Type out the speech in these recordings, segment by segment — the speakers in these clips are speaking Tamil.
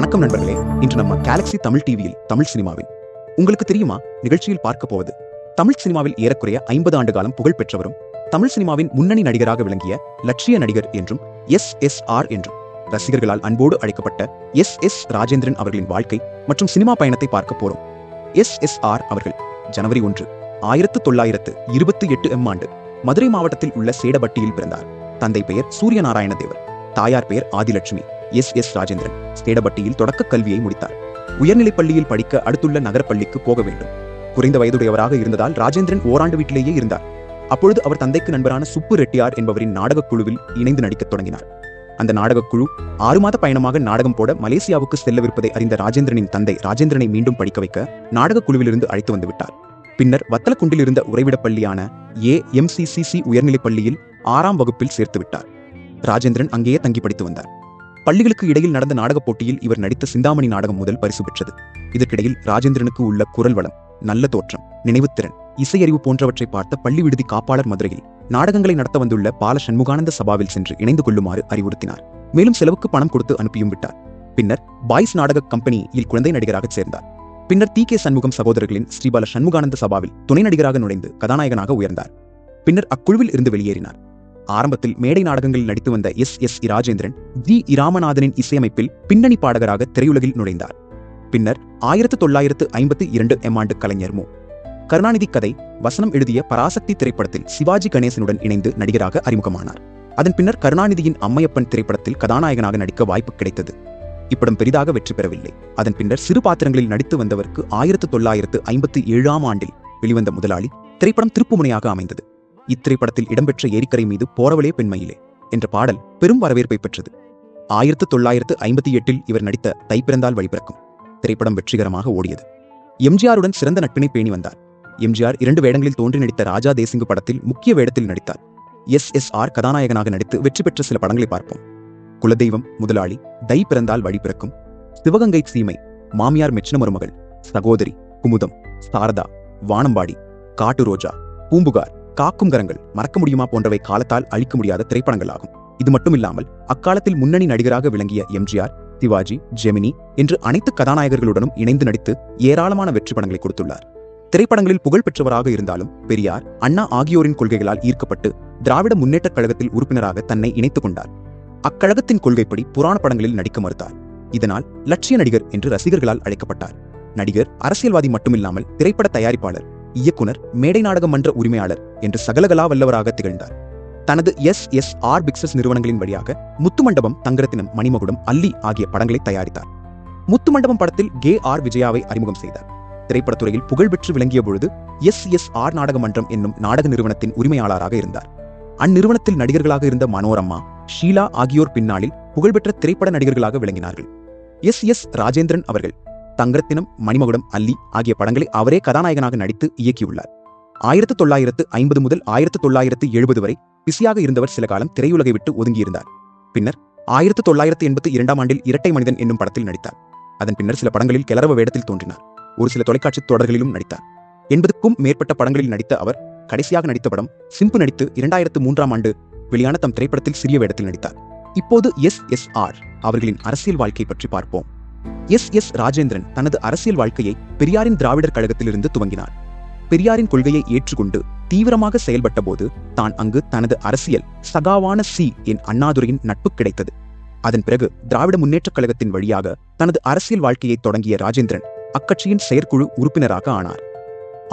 வணக்கம் நண்பர்களே. இன்று நம்ம கேலக்ஸி தமிழ் டிவியில் தமிழ் சினிமாவில் உங்களுக்கு தெரியுமா நிகழ்ச்சியில் பார்க்க போவது தமிழ் சினிமாவில் ஏறக்குறைய 50 ஆண்டு காலம் புகழ் பெற்றவரும் தமிழ் சினிமாவின் முன்னணி நடிகராக விளங்கிய லட்சிய நடிகர் என்றும் SSR என்றும் ரசிகர்களால் அன்போடு அழைக்கப்பட்ட SS ராஜேந்திரன் அவர்களின் வாழ்க்கை மற்றும் சினிமா பயணத்தை பார்க்க போறோம். SSR அவர்கள் ஜனவரி 1, 1928 ஆண்டு மதுரை மாவட்டத்தில் உள்ள சேடபட்டியில் பிறந்தார். தந்தை பெயர் சூரியநாராயண தேவர், தாயார் பெயர் ஆதிலட்சுமி. SS ராஜேந்திரன் சேடபட்டியில் தொடக்க கல்வியை முடித்தார். உயர்நிலைப் பள்ளியில் படிக்க அடுத்துள்ள நகரப்பள்ளிக்கு போக வேண்டும். குறைந்த வயதுடையவராக இருந்ததால் ராஜேந்திரன் ஓராண்டு வீட்டிலேயே இருந்தார். அப்பொழுது அவர் தந்தைக்கு நண்பரான சுப்பு ரெட்டியார் என்பவரின் நாடகக் குழுவில் இணைந்து நடிக்கத் தொடங்கினார். அந்த நாடகக் குழு 6 மாத பயணமாக நாடகம் போட மலேசியாவுக்கு செல்லவிருப்பதை அறிந்த ராஜேந்திரனின் தந்தை ராஜேந்திரனை மீண்டும் படிக்க வைக்க நாடகக் குழுவிலிருந்து அழைத்து வந்து விட்டார். பின்னர் வத்தலக்குண்டில் இருந்த உறைவிடப் பள்ளியான AMCCC உயர்நிலைப் பள்ளியில் 6ஆம் வகுப்பில் சேர்த்து விட்டார். ராஜேந்திரன் அங்கேயே தங்கி படித்து வந்தார். பள்ளிகளுக்கு இடையில் நடந்த நாடகப் போட்டியில் இவர் நடித்த சிந்தாமணி நாடகம் முதல் பரிசு பெற்றது. இதற்கிடையில் ராஜேந்திரனுக்கு உள்ள குரல் வளம், நல்ல தோற்றம், நினைவுத்திறன், இசையறிவு போன்றவற்றை பார்த்த பள்ளி விடுதி காப்பாளர் மதுரையில் நாடகங்களை நடத்த வந்துள்ள பால சண்முகானந்த சபாவில் சென்று இணைந்து கொள்ளுமாறு அறிவுறுத்தினார். மேலும் செலவுக்கு பணம் கொடுத்து அனுப்பியும் விட்டார். பின்னர் பாய்ஸ் நாடக கம்பெனியில் குழந்தை நடிகராக சேர்ந்தார். பின்னர் TK சண்முகம் சகோதரர்களின் ஸ்ரீபால சண்முகானந்த சபாவில் துணை நடிகராக நுழைந்து கதாநாயகனாக உயர்ந்தார். பின்னர் அக்குழுவில் இருந்து வெளியேறினார். ஆரம்பத்தில் மேடை நாடகங்களில் நடித்து வந்த SS ராஜேந்திரன் G. இராமநாதனின் இசையமைப்பில் பின்னணி பாடகராக திரையுலகில் நுழைந்தார். பின்னர் 1952 ஆண்டு கலைஞர் மு. கருணாநிதி கதை வசனம் எழுதிய பராசக்தி திரைப்படத்தில் சிவாஜி கணேசனுடன் இணைந்து நடிகராக அறிமுகமானார். அதன் பின்னர் கருணாநிதியின் அம்மையப்பன் திரைப்படத்தில் கதாநாயகனாக நடிக்க வாய்ப்பு கிடைத்தது. இப்படம் பெரிதாக வெற்றி பெறவில்லை. அதன் பின்னர் சிறு பாத்திரங்களில் நடித்து வந்தவருக்கு 1957 ஆண்டில் வெளிவந்த முதலாளி திரைப்படம் திருப்புமுனையாக அமைந்தது. இத்திரைப்படத்தில் இடம்பெற்ற ஏரிக்கரை மீது போறவளே பெண்மையிலே என்ற பாடல் பெரும் வரவேற்பை பெற்றது. 1958 இவர் நடித்த தை பிறந்தால் வழி பிறக்கும் திரைப்படம் வெற்றிகரமாக ஓடியது. எம்ஜிஆருடன் சிறந்த நட்பினை பேணி வந்தார். எம்ஜிஆர் 2 வேடங்களில் தோன்றி நடித்த ராஜா தேசிங்கு படத்தில் முக்கிய வேடத்தில் நடித்தார். SSR கதாநாயகனாக நடித்து வெற்றி பெற்ற சில படங்களை பார்ப்போம். குலதெய்வம், முதலாளி, தை பிறந்தால் வழி பிறக்கும், சிவகங்கை சீமை, மாமியார் மெச்சின மருமகள், சகோதரி, குமுதம், சாரதா, வானம்பாடி, காட்டு ரோஜா, பூம்புகார், காக்கும் கரங்கள், மறக்க முடியுமா போன்றவை காலத்தால் அழிக்க முடியாத திரைப்படங்கள் ஆகும். இது மட்டுமில்லாமல் அக்காலத்தில் முன்னணி நடிகராக விளங்கிய எம்ஜிஆர், சிவாஜி, ஜெமினி என்று அனைத்து கதாநாயகர்களுடனும் இணைந்து நடித்து ஏராளமான வெற்றி படங்களை கொடுத்துள்ளார். திரைப்படங்களில் புகழ் பெற்றவராக இருந்தாலும் பெரியார், அண்ணா ஆகியோரின் கொள்கைகளால் ஈர்க்கப்பட்டு திராவிட முன்னேற்றக் கழகத்தில் உறுப்பினராக தன்னை இணைத்துக் கொண்டார். அக்கழகத்தின் கொள்கைப்படி புராண படங்களில் நடிக்க மறுத்தார். இதனால் லட்சிய நடிகர் என்று ரசிகர்களால் அழைக்கப்பட்டார். நடிகர், அரசியல்வாதி மட்டுமில்லாமல் திரைப்பட தயாரிப்பாளர், இயக்குனர், மேடை நாடக மன்ற உரிமையாளர் என்று சகலகலா வல்லவராக திகழ்ந்தார். தனது SSR பிக்சர்ஸ் நிறுவனங்களின் வழியாக முத்துமண்டபம், தங்கரத்தினம், மணிமகுடம், அல்லி ஆகிய படங்களை தயாரித்தார். முத்துமண்டபம் படத்தில் KR விஜயாவை அறிமுகம் செய்தார். திரைப்படத்துறையில் புகழ்பெற்று விளங்கிய பொழுது SSR நாடக மன்றம் என்னும் நாடக நிறுவனத்தின் உரிமையாளராக இருந்தார். அந்நிறுவனத்தில் நடிகர்களாக இருந்த மனோரமா, ஷீலா ஆகியோர் பின்னாளில் புகழ்பெற்ற திரைப்பட நடிகர்களாக விளங்கினார்கள். SS ராஜேந்திரன் அவர்கள் தங்கரத்தினம், மணிமகுடம், அல்லி ஆகிய படங்களை அவரே கதாநாயகனாக நடித்து இயக்கியுள்ளார். 1950 முதல் 1970 வரை பிஸியாக இருந்தவர் சில காலம் திரையுலகை விட்டு ஒதுங்கியிருந்தார். பின்னர் 1982 ஆண்டில் இரட்டை மனிதன் என்னும் படத்தில் நடித்தார். அதன் பின்னர் சில படங்களில் கிளறவ வேடத்தில் தோன்றினார். ஒரு சில தொலைக்காட்சி தொடர்களிலும் நடித்தார். 80க்கும் மேற்பட்ட படங்களில் நடித்த அவர் கடைசியாக நடித்த படம் சிம்பு நடித்து 2003 ஆண்டு வெளியான தம் திரைப்படத்தில் சிறிய வேடத்தில் நடித்தார். இப்போது SSR அவர்களின் அரசியல் வாழ்க்கை பற்றி பார்ப்போம். SS ராஜேந்திரன் தனது அரசியல் வாழ்க்கையை பெரியாரின் திராவிடர் கழகத்திலிருந்து துவங்கினார். பெரியாரின் கொள்கையை ஏற்றுக்கொண்டு தீவிரமாக செயல்பட்ட போது தான் அங்கு தனது அரசியல் சகாவான என் அண்ணாதுரையின் நட்பு கிடைத்தது. அதன் பிறகு திராவிட முன்னேற்றக் கழகத்தின் வழியாக தனது அரசியல் வாழ்க்கையை தொடங்கிய ராஜேந்திரன் அக்கட்சியின் செயற்குழு உறுப்பினராக ஆனார்.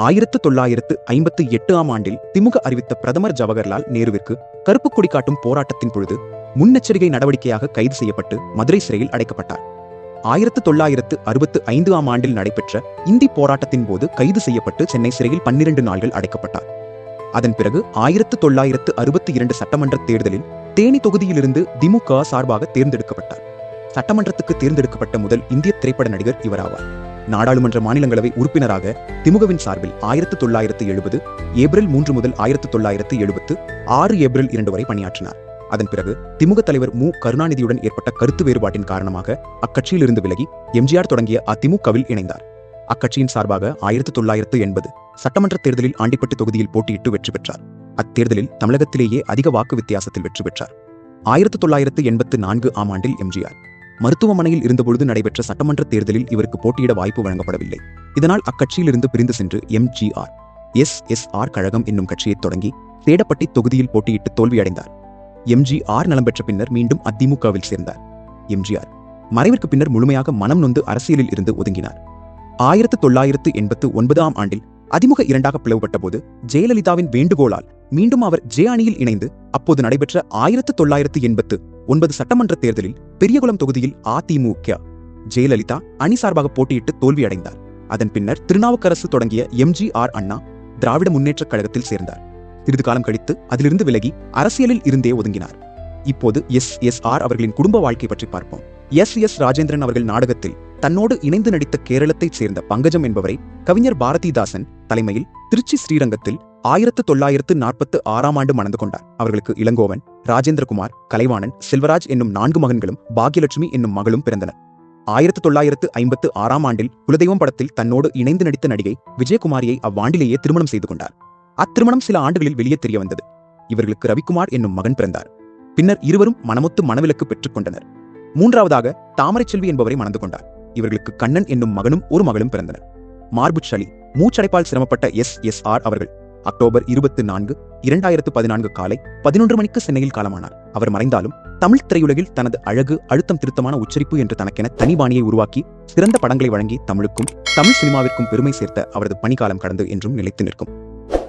1958 ஆண்டில் திமுக அறிவித்த பிரதமர் ஜவஹர்லால் நேருவிற்கு கருப்பு கொடி காட்டும் போராட்டத்தின் பொழுது முன்னெச்சரிக்கை நடவடிக்கையாக கைது செய்யப்பட்டு மதுரை சிறையில் அடைக்கப்பட்டார். 1965 ஆண்டில் நடைபெற்ற இந்தி போராட்டத்தின் போது கைது செய்யப்பட்டு சென்னை சிறையில் 12 நாள்கள் அடைக்கப்பட்டார். அதன் பிறகு 1962 சட்டமன்ற தேர்தலில் தேனி தொகுதியிலிருந்து திமுக சார்பாக தேர்ந்தெடுக்கப்பட்டார். சட்டமன்றத்துக்கு தேர்ந்தெடுக்கப்பட்ட முதல் இந்திய திரைப்பட நடிகர் இவராவார். நாடாளுமன்ற மாநிலங்களவை உறுப்பினராக திமுகவின் சார்பில் 1970 ஏப்ரல் 3 முதல் 1976 ஏப்ரல் 2 வரை பணியாற்றினார். அதன் பிறகு திமுக தலைவர் மு. கருணாநிதியுடன் ஏற்பட்ட கருத்து வேறுபாட்டின் காரணமாக அக்கட்சியில் இருந்து விலகி எம்ஜிஆர் தொடங்கிய அதிமுகவில் இணைந்தார். அக்கட்சியின் சார்பாக 1980 சட்டமன்ற தேர்தலில் ஆண்டிப்பட்டு தொகுதியில் போட்டியிட்டு வெற்றி பெற்றார். அத்தேர்தலில் தமிழகத்திலேயே அதிக வாக்கு வித்தியாசத்தில் வெற்றி பெற்றார். 1984 ஆண்டில் எம்ஜிஆர், மருத்துவமனையில் இருந்தபொழுது நடைபெற்ற சட்டமன்ற தேர்தலில் இவருக்கு போட்டியிட வாய்ப்பு வழங்கப்படவில்லை. இதனால் அக்கட்சியிலிருந்து பிரிந்து சென்று எம்ஜிஆர் எஸ்எஸ்ஆர் கழகம் என்னும் கட்சியைத் தொடங்கி தேடப்பட்டி தொகுதியில் போட்டியிட்டு தோல்வியடைந்தார். எம்ஜிஆர் நலம் பெற்ற பின்னர் மீண்டும் அதிமுகவில் சேர்ந்தார். எம்ஜிஆர் மறைவிற்கு பின்னர் முழுமையாக மனம் நொந்து அரசியலில் இருந்து ஒதுங்கினார். 1989ஆம் ஆண்டில் அதிமுக இரண்டாக பிளவுபட்ட போது ஜெயலலிதாவின் வேண்டுகோளால் மீண்டும் அவர் ஜே அணியில் இணைந்து அப்போது நடைபெற்ற 1989 சட்டமன்ற தேர்தலில் பெரியகுளம் தொகுதியில் அதிமுக ஜெயலலிதா அணி சார்பாக போட்டியிட்டு தோல்வியடைந்தார். அதன் பின்னர் திருநாவுக்கரசு தொடங்கிய எம்ஜிஆர் அண்ணா திராவிட முன்னேற்றக் கழகத்தில் சேர்ந்தார். சிறிது காலம் கழித்து அதிலிருந்து விலகி அரசியலில் இருந்தே ஒதுங்கினார். இப்போது எஸ்எஸ்ஆர் அவர்களின் குடும்ப வாழ்க்கை பற்றி பார்ப்போம். எஸ் ராஜேந்திரன் அவர்கள் நாடகத்தில் தன்னோடு இணைந்து நடித்த கேரளத்தைச் சேர்ந்த பங்கஜம் என்பவரை கவிஞர் பாரதிதாசன் தலைமையில் திருச்சி ஸ்ரீரங்கத்தில் 1946ஆம் ஆண்டு மணந்து கொண்டார். அவர்களுக்கு இளங்கோவன், ராஜேந்திரகுமார், கலைவாணன், செல்வராஜ் என்னும் 4 மகன்களும் பாக்யலட்சுமி என்னும் மகளும் பிறந்தனர். 1956ஆம் ஆண்டில் குலதெய்வம் படத்தில் தன்னோடு இணைந்து நடித்த நடிகை விஜயகுமாரியை அவ்வாண்டிலேயே திருமணம் செய்து கொண்டார். அத்திருமணம் சில ஆண்டுகளில் வெளியே தெரிய வந்தது. இவர்களுக்கு ரவிக்குமார் என்னும் மகன் பிறந்தார். பின்னர் இருவரும் மனமொத்து மனவிலக்கு பெற்றுக் கொண்டனர். மூன்றாவதாக தாமரைச்செல்வி என்பவரை மணந்து கொண்டார். இவர்களுக்கு கண்ணன் என்னும் மகனும் ஒரு மகளும் பிறந்தனர். மார்பு சளி, மூச்சடைப்பால் சிரமப்பட்ட எஸ்எஸ்ஆர் அவர்கள் அக்டோபர் 24, 2014 காலை 11 மணிக்கு சென்னையில் காலமானார். அவர் மறைந்தாலும் தமிழ் திரையுலகில் தனது அழகு, அழுத்தம் திருத்தமான உச்சரிப்பு என்று தனக்கென தனிபாணியை உருவாக்கி சிறந்த படங்களை வழங்கி தமிழுக்கும் தமிழ் சினிமாவிற்கும் பெருமை சேர்த்த அவரது பணிக்காலம் கடந்து என்றும் நிலைத்து நிற்கும்.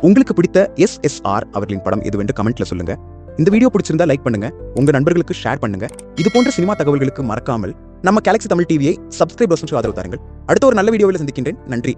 உங்களுக்கு பிடித்த எஸ்எஸ்ஆர் அவர்களின் படம் எதுவென்று கமெண்ட்ல சொல்லுங்க. இந்த வீடியோ பிடிச்சிருந்தா லைக் பண்ணுங்க, உங்க நண்பர்களுக்கு ஷேர் பண்ணுங்க. இது போன்ற சினிமா தகவல்களுக்கு மறக்காமல் நம்ம கேலக்ஸி தமிழ் டிவியை சப்ஸ்கிரைப் ஆதரவு தாருங்கள். அடுத்த ஒரு நல்ல வீடியோவில் சந்திக்கின்றேன். நன்றி.